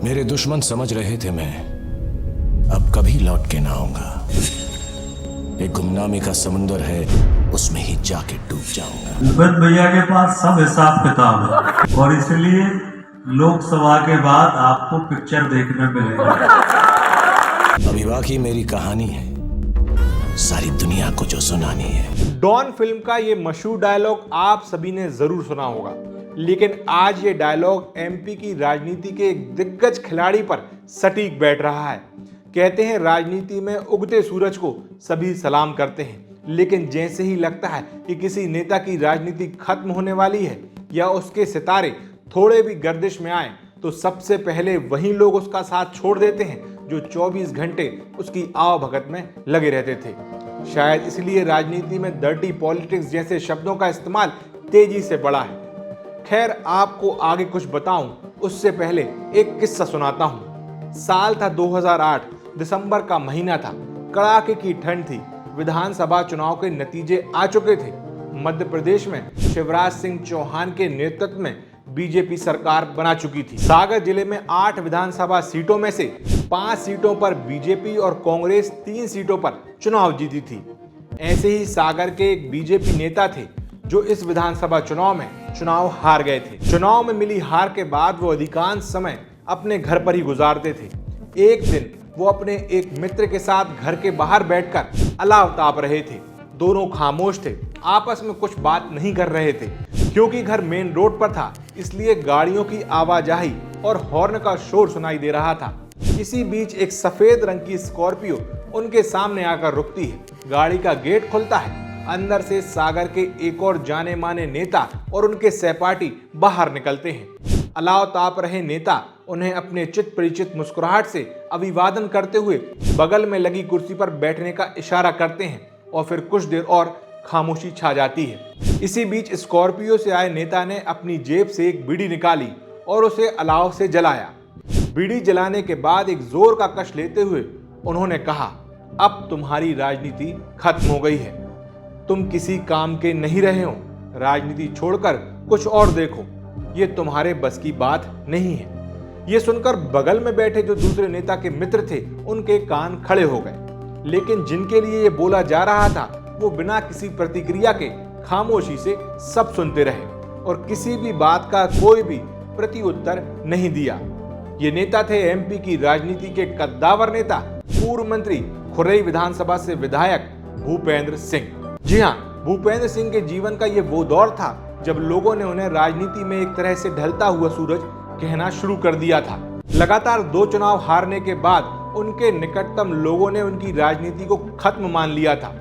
मेरे दुश्मन समझ रहे थे मैं अब कभी लौट के ना आऊंगा। एक गुमनामी का समुंदर है, उसमें ही जाके डूब जाऊंगा। भूपेंद्र भैया के पास सब हिसाब किताब है और इसलिए लोकसभा के बाद आपको पिक्चर देखने मिलेगा। अभी बाकी मेरी कहानी है, सारी दुनिया को जो सुनानी है। डॉन फिल्म का ये मशहूर डायलॉग आप सभी ने जरूर सुना होगा, लेकिन आज ये डायलॉग एमपी की राजनीति के एक दिग्गज खिलाड़ी पर सटीक बैठ रहा है। कहते हैं राजनीति में उगते सूरज को सभी सलाम करते हैं, लेकिन जैसे ही लगता है कि किसी नेता की राजनीति खत्म होने वाली है या उसके सितारे थोड़े भी गर्दिश में आए तो सबसे पहले वही लोग उसका साथ छोड़ देते हैं जो 24 घंटे उसकी आवभगत में लगे रहते थे। शायद इसलिए राजनीति में डर्टी पॉलिटिक्स जैसे शब्दों का इस्तेमाल तेजी से बढ़ा है। खैर, आपको आगे कुछ बताऊं उससे पहले एक किस्सा सुनाता हूं। साल था 2008, दिसंबर का महीना था। कड़ाके की ठंड थी। विधानसभा चुनाव के नतीजे आ चुके थे। मध्य प्रदेश में शिवराज सिंह चौहान के नेतृत्व में बीजेपी सरकार बना चुकी थी। सागर जिले में 8 विधानसभा सीटों में से 5 सीटों पर बीजेपी और कांग्रेस 3 सीटों पर चुनाव जीती थी। ऐसे ही सागर के एक बीजेपी नेता थे जो इस विधानसभा चुनाव में चुनाव हार गए थे। चुनाव में मिली हार के बाद वो अधिकांश समय अपने घर पर ही गुजारते थे। एक दिन वो अपने एक मित्र के साथ घर के बाहर बैठकर अलाव ताप रहे थे। दोनों खामोश थे, आपस में कुछ बात नहीं कर रहे थे। क्योंकि घर मेन रोड पर था, इसलिए गाड़ियों की आवाजाही और हॉर्न का शोर सुनाई दे रहा था। इसी बीच एक सफेद रंग की स्कॉर्पियो उनके सामने आकर रुकती है। गाड़ी का गेट खुलता है। अंदर से सागर के एक और जाने माने नेता और उनके सहपाठी बाहर निकलते हैं। अलाव ताप रहे नेता उन्हें अपने चित परिचित मुस्कुराहट से अभिवादन करते हुए बगल में लगी कुर्सी पर बैठने का इशारा करते हैं और फिर कुछ देर और खामोशी छा जाती है। इसी बीच स्कॉर्पियो से आए नेता ने अपनी जेब से एक बीड़ी निकाली और उसे अलाव से जलाया। बीड़ी जलाने के बाद एक जोर का कश लेते हुए उन्होंने कहा, अब तुम्हारी राजनीति खत्म हो गई है। तुम किसी काम के नहीं रहे हो। राजनीति छोड़कर कुछ और देखो। ये तुम्हारे बस की बात नहीं है। ये सुनकर बगल में बैठे जो दूसरे नेता के मित्र थे उनके कान खड़े हो गए, लेकिन जिनके लिए ये बोला जा रहा था वो बिना किसी प्रतिक्रिया के खामोशी से सब सुनते रहे और किसी भी बात का कोई भी प्रति उत्तर नहीं दिया। ये नेता थे एमपी की राजनीति के कद्दावर नेता, पूर्व मंत्री खुरई विधानसभा से विधायक भूपेंद्र सिंह। जी हाँ, भूपेंद्र सिंह के जीवन का ये वो दौर था जब लोगों ने उन्हें राजनीति में एक तरह से ढलता हुआ सूरज कहना शुरू कर दिया था। लगातार 2 चुनाव हारने के बाद उनके निकटतम लोगों ने उनकी राजनीति को खत्म मान लिया था।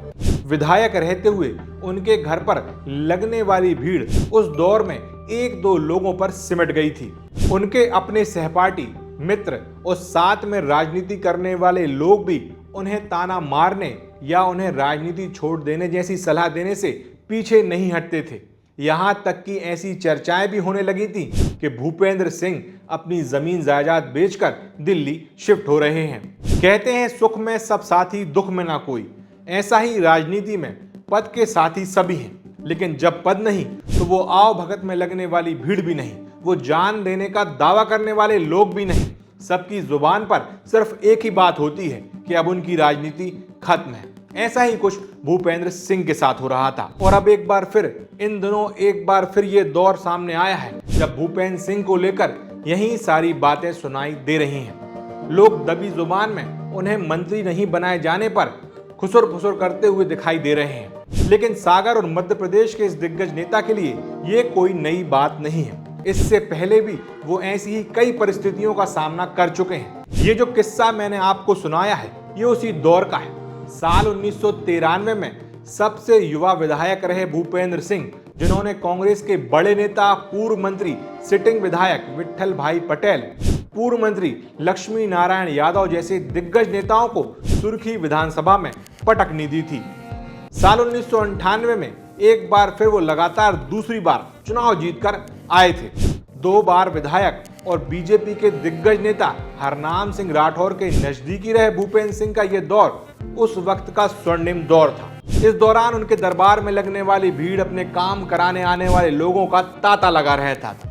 विधायक रहते हुए उनके घर पर लगने वाली भीड़ उस दौर में 1-2 लोगों पर सिमट गई थी। उनके अपने सहपाठी, मित्र और साथ में राजनीति करने वाले लोग भी उन्हें ताना मारने या उन्हें राजनीति छोड़ देने जैसी सलाह देने से पीछे नहीं हटते थे। यहाँ तक कि ऐसी चर्चाएं भी होने लगी थी कि भूपेंद्र सिंह अपनी जमीन जायदाद बेचकर दिल्ली शिफ्ट हो रहे हैं। कहते हैं सुख में सब साथी, दुख में ना कोई। ऐसा ही राजनीति में पद के साथी सभी हैं, लेकिन जब पद नहीं तो वो आव भगत में लगने वाली भीड़ भी नहीं, वो जान देने का दावा करने वाले लोग भी नहीं। सबकी जुबान पर सिर्फ एक ही बात होती है कि अब उनकी राजनीति खत्म है। ऐसा ही कुछ भूपेंद्र सिंह के साथ हो रहा था और अब एक बार फिर इन दिनों एक बार फिर ये दौर सामने आया है जब भूपेंद्र सिंह को लेकर यही सारी बातें सुनाई दे रही हैं। लोग दबी जुबान में उन्हें मंत्री नहीं बनाए जाने पर खुसुर फुसुर करते हुए दिखाई दे रहे हैं, लेकिन सागर और मध्य प्रदेश के इस दिग्गज नेता के लिए ये कोई नई बात नहीं है। इससे पहले भी वो ऐसी ही कई परिस्थितियों का सामना कर चुके हैं। ये जो किस्सा मैंने आपको सुनाया है ये उसी दौर का है। साल 1993 में सबसे युवा विधायक रहे भूपेंद्र सिंह, जिन्होंने कांग्रेस के बड़े नेता, पूर्व मंत्री, सिटिंग विधायक विट्ठल भाई पटेल, पूर्व मंत्री लक्ष्मी नारायण यादव जैसे दिग्गज नेताओं को सुर्खी विधानसभा में पटकनी दी थी। साल 1998 में एक बार फिर वो लगातार दूसरी बार चुनाव जीतकर आए थे। 2 बार विधायक और बीजेपी के दिग्गज नेता हरनाम सिंह राठौर के नजदीकी रहे भूपेंद्र सिंह का यह दौर उस वक्त का स्वर्णिम दौर था। इस दौरान उनके दरबार में लगने वाली भीड़ अपने काम कराने आने वाले लोगों का तांता लगा रहता था।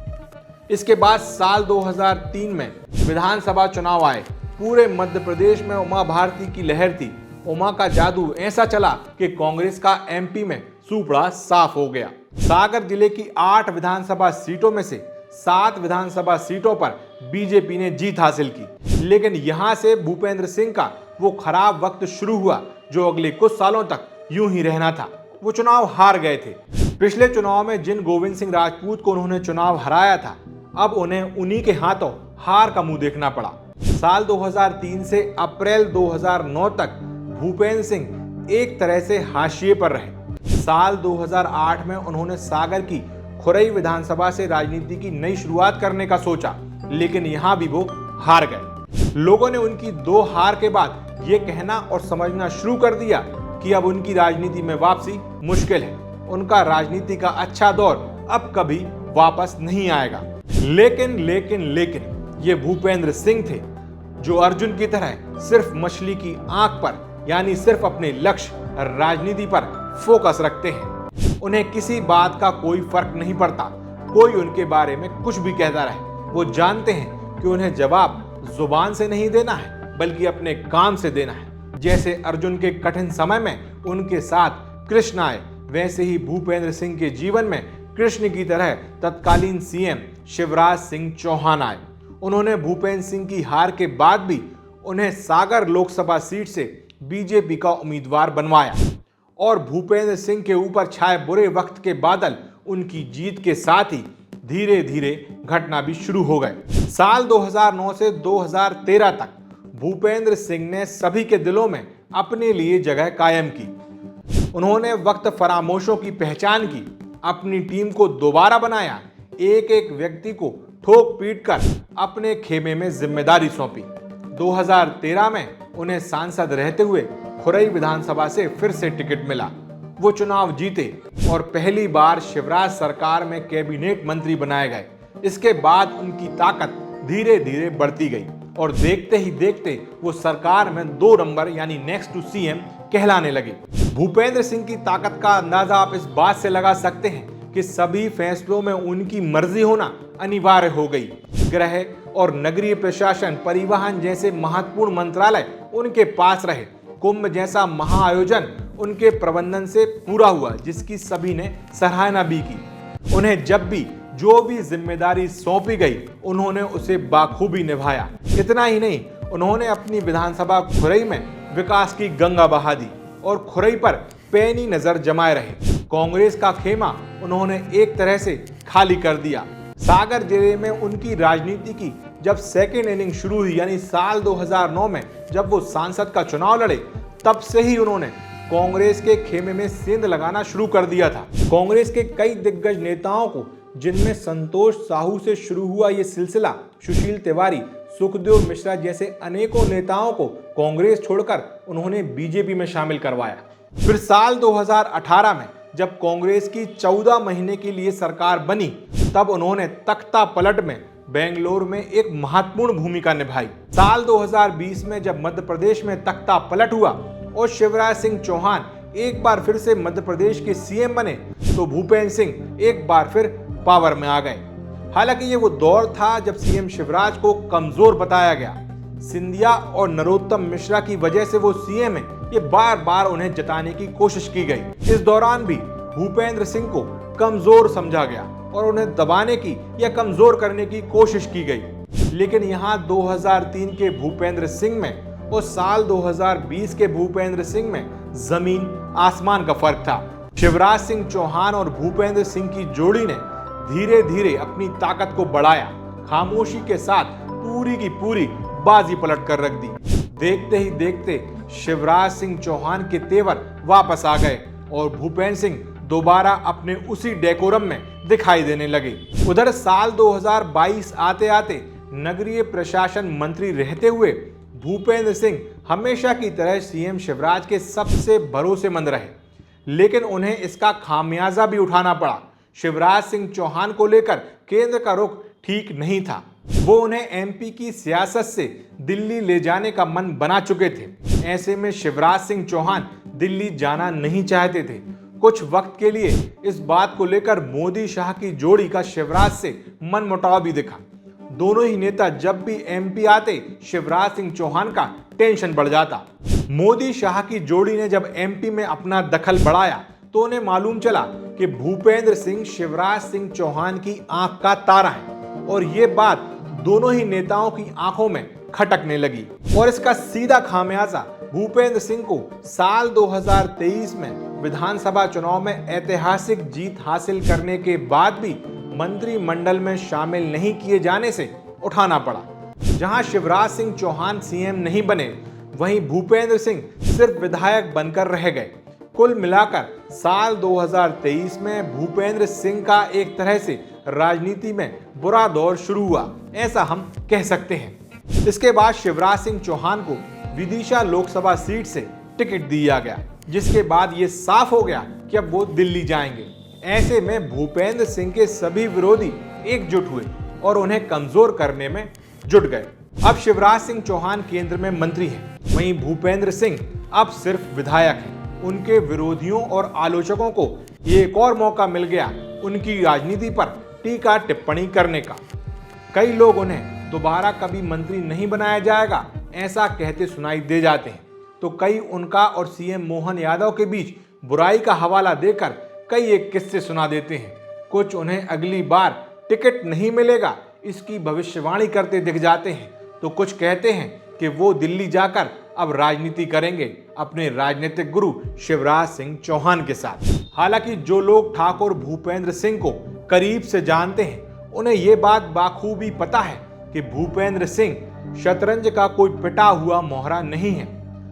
इसके बाद साल 2003 में विधानसभा चुनाव आए। पूरे मध्य प्रदेश में उमा भारती की लहर थी। उमा का जादू ऐसा चला कि कांग्रेस का एमपी में सूपड़ा साफ हो गया। सागर जिले की 8 विधानसभा सीटों में से 7 विधानसभा सीटों पर बीजेपी ने जीत हासिल की, लेकिन यहां से भूपेंद्र सिंह का वो खराब वक्त शुरू हुआ जो अगले कुछ सालों तक यूं ही रहना था। वो चुनाव हार गए थे। पिछले चुनाव में जिन गोविंद सिंह राजपूत को उन्होंने चुनाव हराया था, अब उन्हें उन्हीं के हाथों हार का मुंह देखना पड़ा। साल 2003 से अप्रैल 2009 तक भूपेंद्र सिंह एक तरह से हाशिए पर रहे। साल 2008 में उन्होंने सागर की खुरई विधानसभा से राजनीति की नई शुरुआत करने का सोचा, लेकिन यहां भी वो हार गए। लोगों ने उनकी 2 हार के बाद ये कहना और समझना शुरू कर दिया कि अब उनकी राजनीति में वापसी मुश्किल है। उनका राजनीति का अच्छा दौर अब कभी वापस नहीं आएगा। लेकिन ये भूपेंद्र सिंह थे जो अर्जुन की तरह सिर्फ मछली की आंख पर, यानी सिर्फ अपने लक्ष्य राजनीति पर फोकस रखते हैं। उन्हें किसी बात का कोई फर्क नहीं पड़ता, कोई उनके बारे में कुछ भी कहता रहे। वो जानते हैं कि उन्हें जवाब जुबान से नहीं देना है, बल्कि अपने काम से देना है। जैसे अर्जुन के कठिन समय में उनके साथ कृष्ण आए, वैसे ही भूपेंद्र सिंह के जीवन में कृष्ण की तरह तत्कालीन सीएम शिवराज सिंह चौहान आए। उन्होंने भूपेंद्र सिंह की हार के बाद भी उन्हें सागर लोकसभा सीट से बीजेपी का उम्मीदवार बनवाया और भूपेंद्र सिंह के ऊपर छाए बुरे वक्त के बादल उनकी जीत के साथ ही धीरे धीरे घटना भी शुरू हो गए। साल 2009 से 2013 तक भूपेंद्र सिंह ने सभी के दिलों में अपने लिए जगह कायम की। उन्होंने वक्त फरामोशों की पहचान की, अपनी टीम को दोबारा बनाया, एक एक व्यक्ति को ठोक पीट कर अपने खेमे में जिम्मेदारी सौंपी। 2013 में उन्हें सांसद रहते हुए खुरई विधानसभा से फिर से टिकट मिला। वो चुनाव जीते और पहली बार शिवराज सरकार में कैबिनेट मंत्री बनाए गए। इसके बाद उनकी ताकत धीरे धीरे बढ़ती गई और देखते ही देखते वो सरकार में 2 नंबर यानी नेक्स्ट टू सीएम कहलाने लगे। भूपेंद्र सिंह की ताकत का अंदाजा आप इस बात से लगा सकते हैं कि सभी फैसलों में उनकी मर्जी होना अनिवार्य हो गई। गृह और नगरीय प्रशासन, परिवहन जैसे महत्वपूर्ण मंत्रालय उनके पास रहे। कुंभ जैसा महाआयोजन उनके प्रबंधन से पूरा हुआ, जिसकी सभी ने सराहना भी की। उन्हें जब भी जो भी जिम्मेदारी सौंपी गई, उन्होंने उसे बाखूबी निभाया। इतना ही नहीं, उन्होंने अपनी विधानसभा खुरई में विकास की गंगा बहा दी और खुरई पर पैनी नजर जमाए रहे। कांग्रेस का खेमा उन्होंने एक तरह से खाली कर दिया। सागर जिले में उनकी राजनीति की जब सेकेंड इनिंग शुरू हुई, यानी साल 2009 में जब वो सांसद का चुनाव लड़े, तब से ही उन्होंने कांग्रेस के खेमे में सेंध लगाना शुरू कर दिया था। कांग्रेस के कई दिग्गज नेताओं को, जिनमें संतोष साहू से शुरू हुआ ये सिलसिला, सुशील तिवारी, सुखदेव मिश्रा जैसे अनेकों नेताओं को कांग्रेस छोड़कर उन्होंने बीजेपी में शामिल करवाया। फिर साल 2018 में जब कांग्रेस की 14 महीने के लिए सरकार बनी, तब उन्होंने तख्ता पलट में बेंगलोर में एक महत्वपूर्ण भूमिका निभाई। साल 2020 में जब मध्य प्रदेश में तख्ता पलट हुआ और शिवराज सिंह चौहान एक बार फिर से मध्य प्रदेश के सीएम बने, तो भूपेंद्र सिंह एक बार फिर पावर में आ गए। हालांकि ये वो दौर था जब सीएम शिवराज को कमजोर बताया गया। सिंधिया और नरोत्तम मिश्रा की वजह से वो सीएम है, ये बार बार उन्हें जताने की कोशिश की गई। इस दौरान भी भूपेंद्र सिंह को कमजोर समझा गया और उन्हें दबाने की या कमजोर करने की कोशिश की गई। लेकिन यहाँ 2003 के भूपेंद्र सिंह में और साल 2020 के भूपेंद्र सिंह में जमीन आसमान का फर्क था। शिवराज सिंह चौहान और भूपेंद्र सिंह की जोड़ी ने धीरे धीरे अपनी ताकत को बढ़ाया, खामोशी के साथ पूरी की पूरी बाजी पलट कर रख दी। देखते ही देखते शिवराज सिंह चौहान के तेवर वापस आ गए और भूपेंद्र सिंह दोबारा अपने उसी डेकोरम में दिखाई देने लगे। उधर साल 2022 आते आते नगरीय प्रशासन मंत्री रहते हुए भूपेंद्र सिंह हमेशा की तरह सीएम शिवराज के सबसे भरोसेमंद रहे, लेकिन उन्हें इसका खामियाजा भी उठाना पड़ा। शिवराज सिंह चौहान को लेकर केंद्र का रुख ठीक नहीं था। वो उन्हें एमपी की सियासत से दिल्ली ले जाने का मन बना चुके थे। ऐसे में शिवराज सिंह चौहान दिल्ली जाना नहीं चाहते थे। कुछ वक्त के लिए इस बात को लेकर मोदी शाह की जोड़ी का शिवराज से मनमुटाव भी दिखा। दोनों ही नेता जब भी एमपी आते शिवराज सिंह चौहान का टेंशन बढ़ जाता। मोदी शाह की जोड़ी ने जब एमपी में अपना दखल बढ़ाया तो उन्हें मालूम चला कि भूपेंद्र सिंह शिवराज सिंह चौहान की आंख का तारा है और ये बात दोनों ही नेताओं की आंखों में खटकने लगी। और इसका सीधा खामियाजा भूपेंद्र सिंह को साल 2023 में विधानसभा चुनाव में ऐतिहासिक जीत हासिल करने के बाद भी मंत्रिमंडल में शामिल नहीं किए जाने से उठाना पड़ा। जहां शिवराज सिंह चौहान सीएम नहीं बने, वहीं भूपेंद्र सिंह सिर्फ विधायक बनकर रह गए। कुल मिलाकर साल 2023 में भूपेंद्र सिंह का एक तरह से राजनीति में बुरा दौर शुरू हुआ, ऐसा हम कह सकते हैं। इसके बाद शिवराज सिंह चौहान को विदिशा लोकसभा सीट से टिकट दिया गया, जिसके बाद ये साफ हो गया कि अब वो दिल्ली जाएंगे। ऐसे में भूपेंद्र सिंह के सभी विरोधी एकजुट हुए और उन्हें कमजोर करने में जुट गए। अब शिवराज सिंह चौहान केंद्र में मंत्री हैं, वहीं भूपेंद्र सिंह अब सिर्फ विधायक हैं। उनके विरोधियों और आलोचकों को एक और मौका मिल गया उनकी राजनीति पर टीका टिप्पणी करने का। कई लोग उन्हें दोबारा कभी मंत्री नहीं बनाया जाएगा ऐसा कहते सुनाई दे जाते हैं, तो कई उनका और सीएम मोहन यादव के बीच बुराई का हवाला देकर कई एक किस्से सुना देते हैं। कुछ उन्हें अगली बार टिकट नहीं मिलेगा इसकी भविष्यवाणी करते दिख जाते हैं, तो कुछ कहते हैं कि वो दिल्ली जाकर अब राजनीति करेंगे अपने राजनीतिक गुरु शिवराज सिंह चौहान के साथ। हालांकि जो लोग ठाकुर भूपेंद्र सिंह को करीब से जानते हैं उन्हें ये बात बाखूबी पता है कि भूपेंद्र सिंह शतरंज का कोई पिटा हुआ मोहरा नहीं है।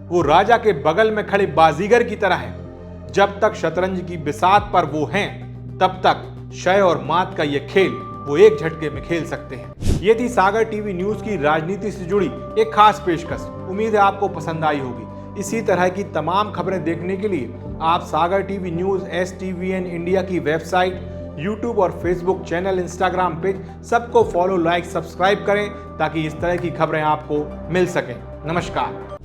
वो राजा के बगल में खड़े बाजीगर की तरह है। जब तक शतरंज की बिसात पर वो हैं, तब तक शय और मात का ये खेल वो एक झटके में खेल सकते हैं। ये थी सागर टीवी न्यूज की राजनीति से जुड़ी एक खास पेशकश। उम्मीद है आपको पसंद आई होगी। इसी तरह की तमाम खबरें देखने के लिए आप सागर टीवी न्यूज, STVN इंडिया की वेबसाइट, यूट्यूब और फेसबुक चैनल, इंस्टाग्राम पेज सबको फॉलो, लाइक, सब्सक्राइब करें ताकि इस तरह की खबरें आपको मिल सकें। नमस्कार।